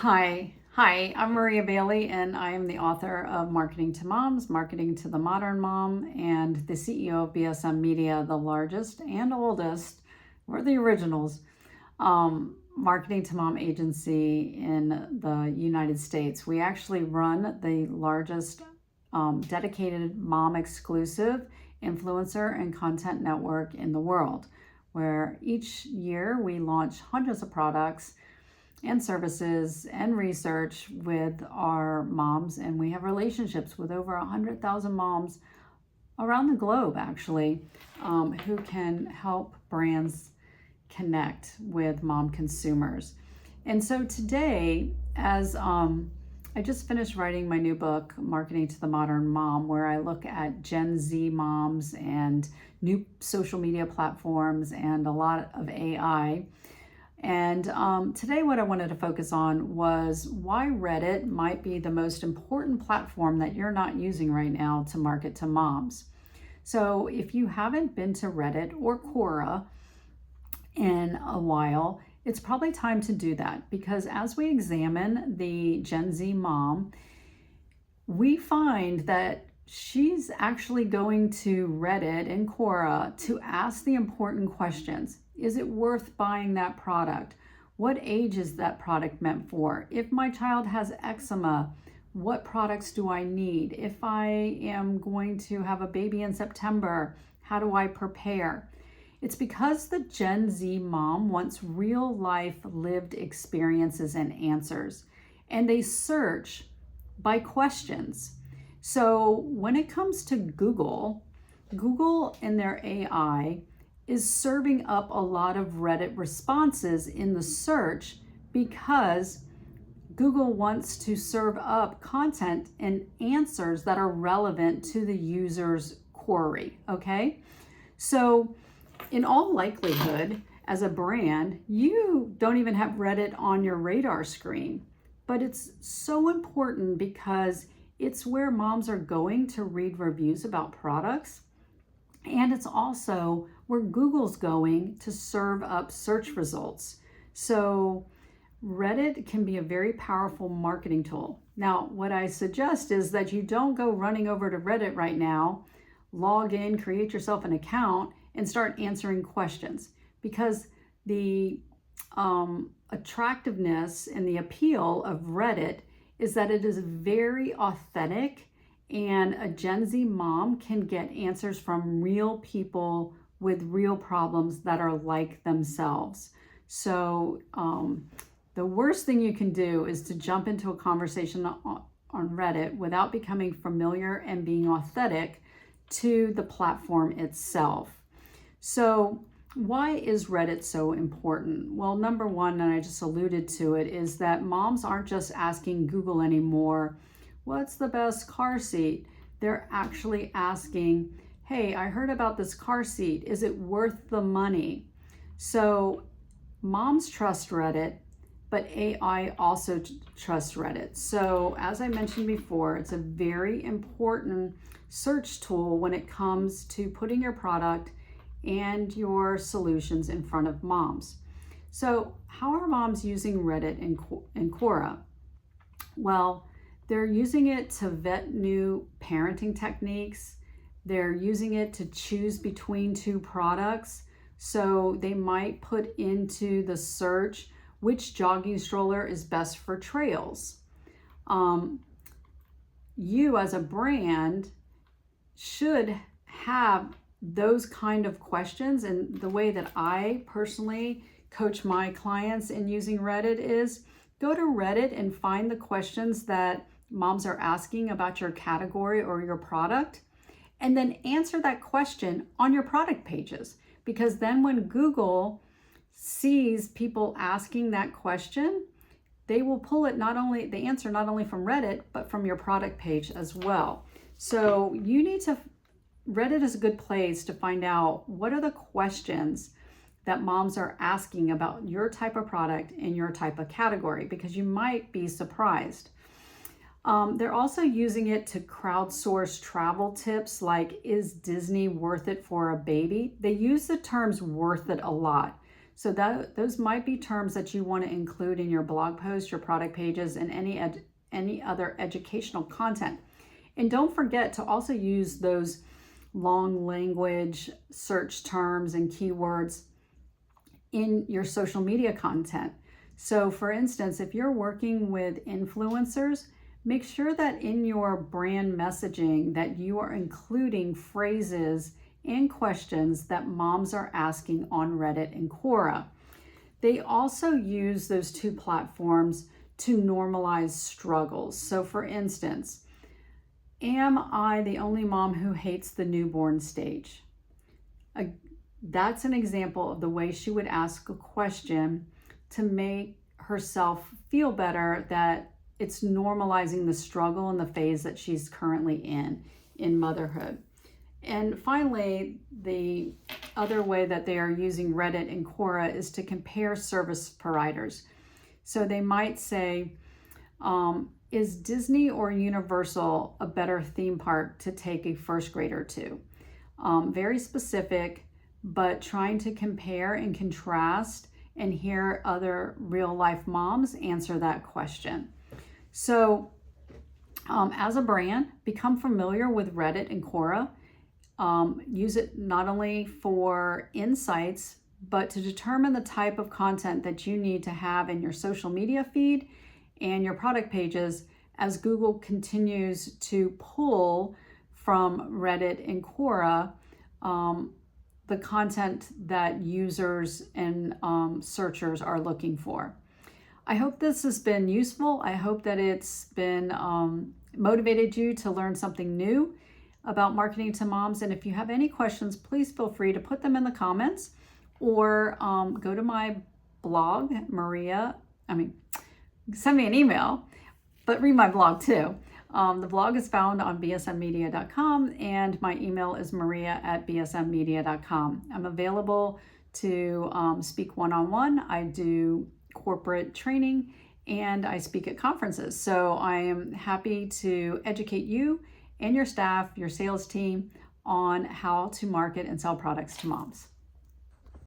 Hi, I'm Maria Bailey, and I am the author of Marketing to Moms, Marketing to the Modern Mom, and the CEO of BSM Media, the largest and oldest, we're the originals, marketing to mom agency in the United States. We actually run the largest dedicated mom exclusive influencer and content network in the world, where each year we launch hundreds of products and services and research with our moms, and we have relationships with over 100,000 moms around the globe, actually, who can help brands connect with mom consumers. And so today, as I just finished writing my new book, Marketing to the Modern Mom, where I look at Gen Z moms and new social media platforms and a lot of AI. And today what I wanted to focus on was why Reddit might be the most important platform that you're not using right now to market to moms. So if you haven't been to Reddit or Quora in a while, it's probably time to do that, because as we examine the Gen Z mom, we find that she's actually going to Reddit and Quora to ask the important questions. Is it worth buying that product? What age is that product meant for? If my child has eczema, what products do I need? If I am going to have a baby in September, how do I prepare? It's because the Gen Z mom wants real life lived experiences and answers, and they search by questions. So when it comes to Google and their AI is serving up a lot of Reddit responses in the search, because Google wants to serve up content and answers that are relevant to the user's query, okay? So in all likelihood, as a brand, you don't even have Reddit on your radar screen, but it's so important because it's where moms are going to read reviews about products, and it's also where Google's going to serve up search results. So Reddit can be a very powerful marketing tool. Now, what I suggest is that you don't go running over to Reddit right now, log in, create yourself an account, and start answering questions, because the attractiveness and the appeal of Reddit is that it is very authentic, and a Gen Z mom can get answers from real people with real problems that are like themselves. So the worst thing you can do is to jump into a conversation on Reddit without becoming familiar and being authentic to the platform itself. So why is Reddit so important? Well, number one, and I just alluded to it, is that moms aren't just asking Google anymore, what's the best car seat? They're actually asking, hey, I heard about this car seat. Is it worth the money? So moms trust Reddit, but AI also trusts Reddit. So as I mentioned before, it's a very important search tool when it comes to putting your product and your solutions in front of moms. So how are moms using Reddit and Quora? Well, they're using it to vet new parenting techniques. They're using it to choose between two products. So they might put into the search which jogging stroller is best for trails. You as a brand should have those kind of questions. And the way that I personally coach my clients in using Reddit is go to Reddit and find the questions that moms are asking about your category or your product, and then answer that question on your product pages. Because then when Google sees people asking that question, they will pull it the answer not only from Reddit, but from your product page as well. So Reddit is a good place to find out what are the questions that moms are asking about your type of product in your type of category, because you might be surprised. They're also using it to crowdsource travel tips like, is Disney worth it for a baby? They use the terms worth it a lot. So those might be terms that you want to include in your blog post, your product pages, and any other educational content. And don't forget to also use those long language search terms and keywords in your social media content. So for instance, if you're working with influencers, make sure that in your brand messaging that you are including phrases and questions that moms are asking on Reddit and Quora. They also use those two platforms to normalize struggles. So for instance, am I the only mom who hates the newborn stage? That's an example of the way she would ask a question to make herself feel better, that it's normalizing the struggle and the phase that she's currently in motherhood. And finally, the other way that they are using Reddit and Quora is to compare service providers. So they might say, is Disney or Universal a better theme park to take a first grader to? Very specific, but trying to compare and contrast and hear other real life moms answer that question. So as a brand, become familiar with Reddit and Quora. Use it not only for insights, but to determine the type of content that you need to have in your social media feed and your product pages as Google continues to pull from Reddit and Quora the content that users and searchers are looking for. I hope this has been useful. I hope that it's been motivated you to learn something new about marketing to moms. And if you have any questions, please feel free to put them in the comments or go to my blog, send me an email, but read my blog too. The blog is found on bsmmedia.com and my email is maria@bsmmedia.com. I'm available to speak one-on-one. I do corporate training and I speak at conferences. So I am happy to educate you and your staff, your sales team on how to market and sell products to moms.